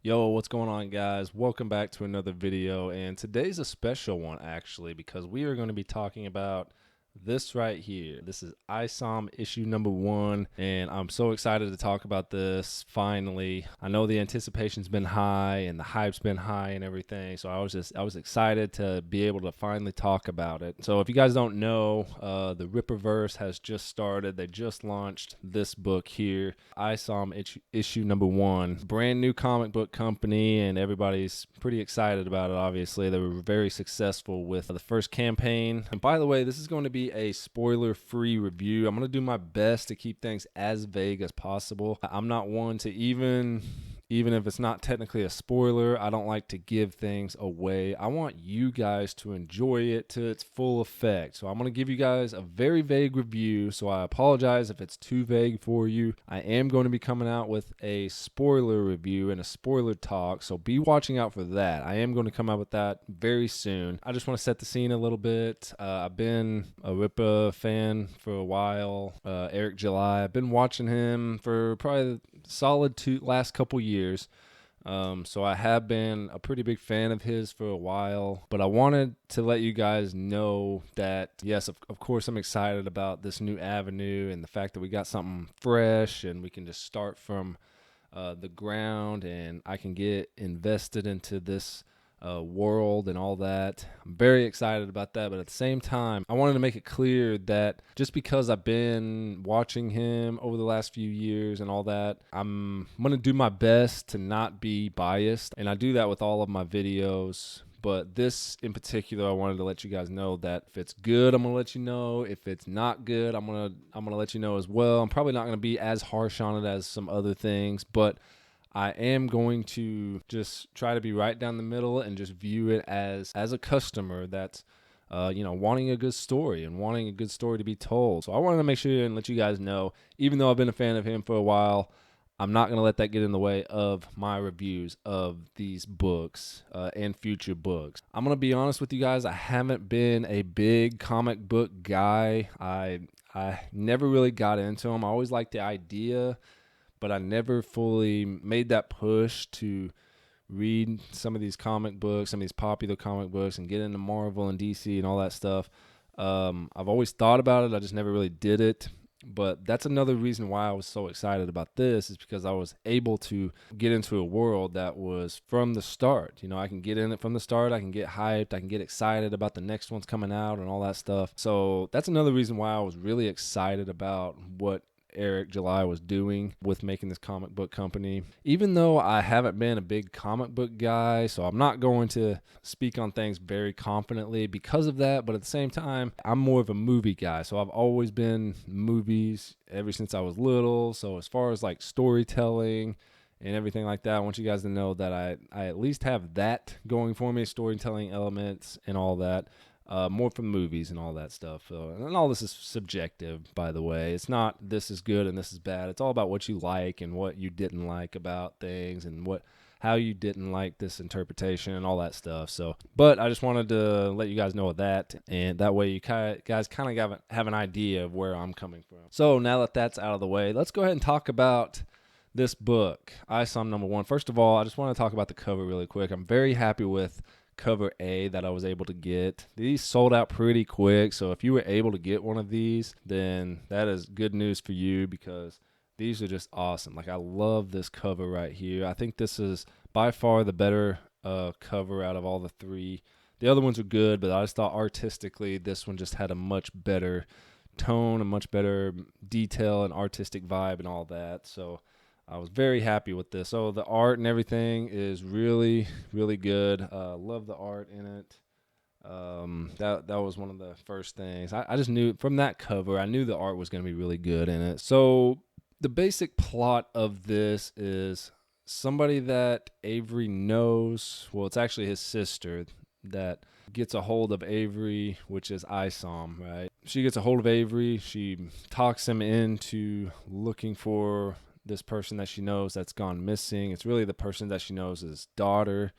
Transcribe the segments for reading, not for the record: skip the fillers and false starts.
Yo, what's going on, guys? Welcome back to another video, and today's a special one actually because we are going to be talking about this right here. This is ISOM issue number 1, and I'm so excited to talk about this finally. I know the anticipation's been high and the hype's been high and everything, so I was excited to be able to finally talk about it. So if you guys don't know, the Rippaverse has just started. They just launched this book here, ISOM issue number 1. Brand new comic book company, and everybody's pretty excited about it. Obviously, they were very successful with the first campaign. And by the way, this is going to be a spoiler-free review. I'm going to do my best to keep things as vague as possible. I'm not one to even if it's not technically a spoiler, I don't like to give things away. I want you guys to enjoy it to its full effect. So I'm going to give you guys a very vague review, so I apologize if it's too vague for you. I am going to be coming out with a spoiler review and a spoiler talk, so be watching out for that. I am going to come out with that very soon. I just want to set the scene a little bit. I've been a Rippa fan for a while. Eric July, I've been watching him for probably solid last couple years. So I have been a pretty big fan of his for a while, but I wanted to let you guys know that, yes, of course, I'm excited about this new avenue and the fact that we got something fresh and we can just start from the ground and I can get invested into this world and all that. I'm very excited about that, but at the same time, I wanted to make it clear that just because I've been watching him over the last few years and all that, I'm going to do my best to not be biased, and I do that with all of my videos. But this in particular, I wanted to let you guys know that if it's good, I'm gonna let you know. If it's not good, I'm gonna let you know as well. I'm probably not gonna be as harsh on it as some other things, but I am going to just try to be right down the middle and just view it as a customer that's wanting a good story and wanting a good story to be told. So I wanted to make sure and let you guys know, even though I've been a fan of him for a while, I'm not going to let that get in the way of my reviews of these books and future books. I'm going to be honest with you guys, I haven't been a big comic book guy. I never really got into them. I always liked the idea, but I never fully made that push to read some of these comic books, some of these popular comic books, and get into Marvel and DC and all that stuff. I've always thought about it. I just never really did it. But that's another reason why I was so excited about this, is because I was able to get into a world that was from the start. You know, I can get in it from the start. I can get hyped. I can get excited about the next one's coming out and all that stuff. So that's another reason why I was really excited about what Eric July was doing with making this comic book company. Even though I haven't been a big comic book guy, so I'm not going to speak on things very confidently because of that, but at the same time, I'm more of a movie guy, so I've always been movies ever since I was little. So as far as like storytelling and everything like that, I want you guys to know that I at least have that going for me, storytelling elements and all that. More from movies and all that stuff. And all this is subjective, by the way. It's not this is good and this is bad. It's all about what you like and what you didn't like about things and how you didn't like this interpretation and all that stuff. So, but I just wanted to let you guys know of that, and that way you guys kind of have an idea of where I'm coming from. So now that that's out of the way, let's go ahead and talk about this book, ISOM number 1. First of all, I just want to talk about the cover really quick. I'm very happy with cover A that I was able to get. These sold out pretty quick, so if you were able to get one of these, then that is good news for you, because these are just awesome. Like, I love this cover right here. I think this is by far the better cover out of all the 3. The other ones are good, but I just thought artistically this one just had a much better tone, a much better detail and artistic vibe and all that. So I was very happy with this. So the art and everything is really, really good. Love the art in it. That was one of the first things. I just knew from that cover, I knew the art was going to be really good in it. So the basic plot of this is somebody that Avery knows. Well, it's actually his sister that gets a hold of Avery, which is ISOM, right? She gets a hold of Avery. She talks him into looking for this person that she knows that's gone missing. It's really the person that she knows is daughter.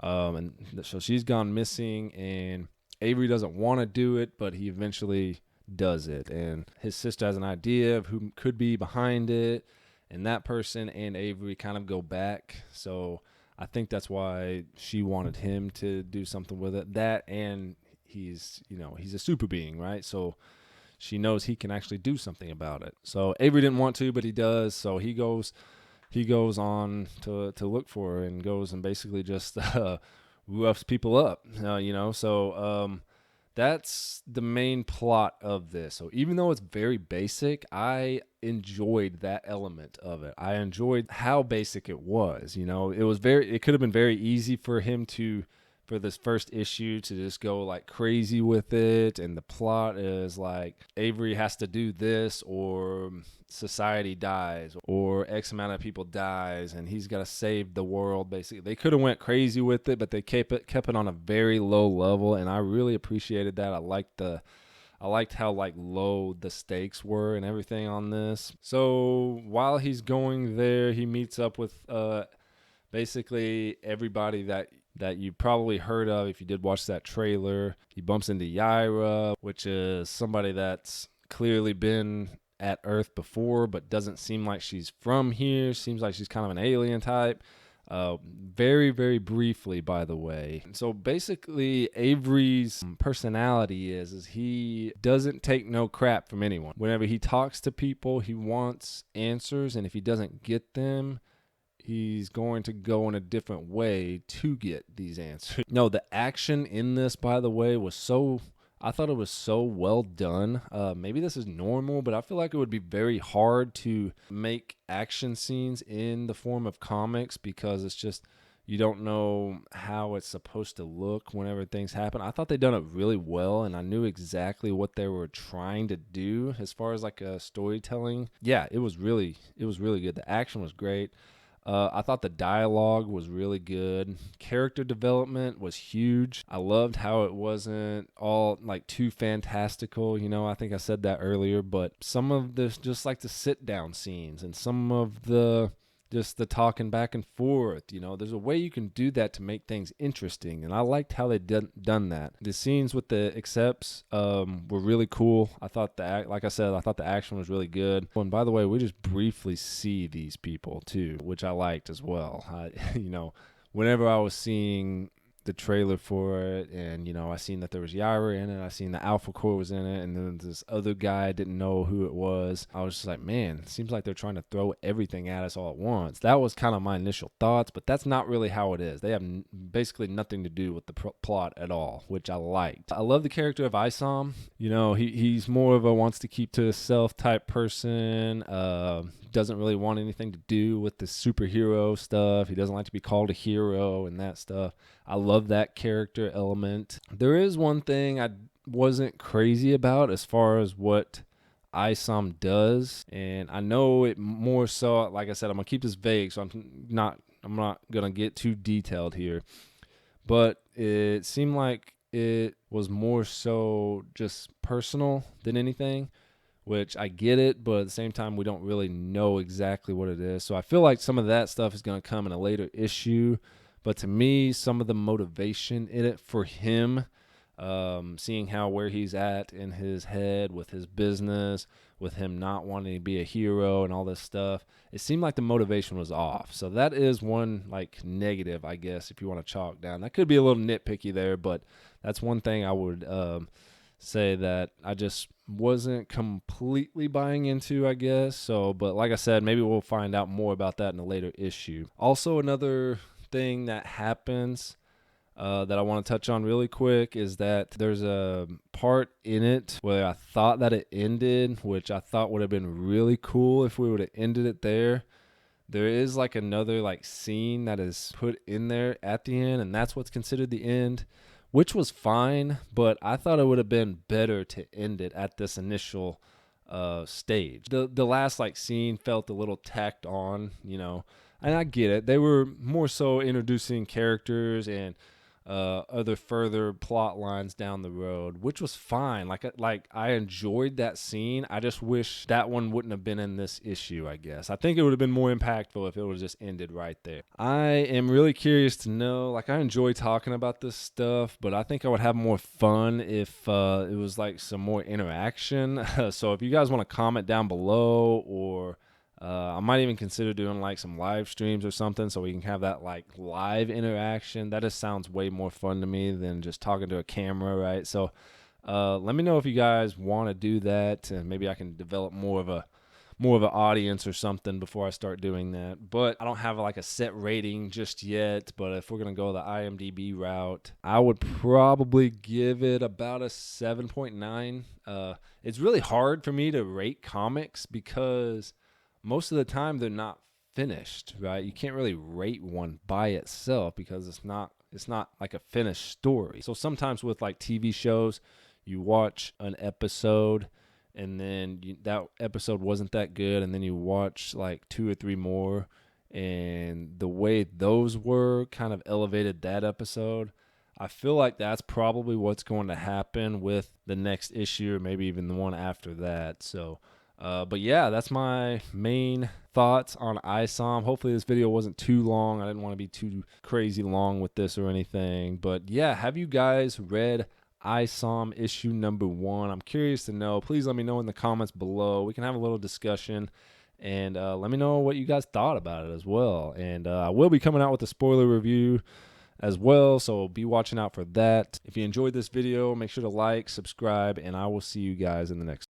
And so she's gone missing, and Avery doesn't want to do it, but he eventually does it. And his sister has an idea of who could be behind it, and that person and Avery kind of go back. So I think that's why she wanted him to do something with it. That, and he's a super being, right? So she knows he can actually do something about it. So Avery didn't want to, but he does. So he goes on to look for her and goes and basically just roughs people up, So that's the main plot of this. So even though it's very basic, I enjoyed that element of it. I enjoyed how basic it was. It could have been very easy for him for this first issue to just go like crazy with it, and the plot is like Avery has to do this, or society dies, or X amount of people dies, and he's got to save the world. Basically, they could have went crazy with it, but they kept it on a very low level, and I really appreciated that. I liked how like low the stakes were and everything on this. So while he's going there, he meets up with basically everybody that you probably heard of if you did watch that trailer. He bumps into Yaira, which is somebody that's clearly been at Earth before, but doesn't seem like she's from here. Seems like she's kind of an alien type. Very, very briefly, by the way. So basically, Avery's personality is he doesn't take no crap from anyone. Whenever he talks to people, he wants answers, and if he doesn't get them, he's going to go in a different way to get these answers. No, the action in this, by the way, I thought it was so well done. Maybe this is normal, but I feel like it would be very hard to make action scenes in the form of comics because it's just, you don't know how it's supposed to look whenever things happen. I thought they done it really well, and I knew exactly what they were trying to do as far as like a storytelling. Yeah, it was really good. The action was great. I thought the dialogue was really good. Character development was huge. I loved how it wasn't all like too fantastical. I think I said that earlier, but some of this, just like the sit down scenes and some of the talking back and forth, there's a way you can do that to make things interesting, and I liked how they done that. The scenes with the accepts were really cool. I thought like I said, I thought the action was really good. And by the way, we just briefly see these people too, which I liked as well. Whenever I was seeing the trailer for it, and I seen that there was Yaira in it, I seen the Alpha Core was in it, and then this other guy, I didn't know who it was. I was just like, man, it seems like they're trying to throw everything at us all at once. That was kind of my initial thoughts, but that's not really how it is. They have basically nothing to do with the plot at all, which I liked. I love the character of ISOM. He's more of a wants to keep to himself type person. Doesn't really want anything to do with the superhero stuff. He doesn't like to be called a hero and that stuff. I love that character element. There is one thing I wasn't crazy about as far as what ISOM does, and I know it more so, like I said, I'm gonna keep this vague, so I'm not gonna get too detailed here, but it seemed like it was more so just personal than anything, which I get it, but at the same time, we don't really know exactly what it is. So I feel like some of that stuff is going to come in a later issue. But to me, some of the motivation in it for him, seeing where he's at in his head with his business, with him not wanting to be a hero and all this stuff, it seemed like the motivation was off. So that is one like negative, I guess, if you want to chalk down. That could be a little nitpicky there, but that's one thing I would say that I just wasn't completely buying into, I guess. So, but like I said, maybe we'll find out more about that in a later issue. Also, another thing that happens that I want to touch on really quick is that there's a part in it where I thought that it ended, which I thought would have been really cool if we would have ended it there. There is like another like scene that is put in there at the end, and that's what's considered the end, which was fine, but I thought it would have been better to end it at this initial stage. The last like scene felt a little tacked on, and I get it. They were more so introducing characters and other further plot lines down the road, which was fine. Like I enjoyed that scene. I just wish that one wouldn't have been in this issue, I guess. I think it would have been more impactful if it would have just ended right there. I am really curious to know, like, I enjoy talking about this stuff, but I think I would have more fun if it was like some more interaction. So if you guys want to comment down below or I might even consider doing like some live streams or something so we can have that like live interaction. That just sounds way more fun to me than just talking to a camera, right? So let me know if you guys want to do that, and maybe I can develop more of an audience or something before I start doing that. But I don't have like a set rating just yet. But if we're gonna go the IMDb route, I would probably give it about a 7.9. It's really hard for me to rate comics because most of the time they're not finished, right? You can't really rate one by itself because it's not like a finished story. So sometimes with like TV shows, you watch an episode and then that episode wasn't that good, and then you watch like 2 or 3 more, and the way those were kind of elevated that episode. I feel like that's probably what's going to happen with the next issue, or maybe even the one after that. So but yeah, that's my main thoughts on ISOM. Hopefully this video wasn't too long. I didn't want to be too crazy long with this or anything. But yeah, have you guys read ISOM issue number 1? I'm curious to know. Please let me know in the comments below. We can have a little discussion. And let me know what you guys thought about it as well. And I will be coming out with a spoiler review as well, so be watching out for that. If you enjoyed this video, make sure to like, subscribe, and I will see you guys in the next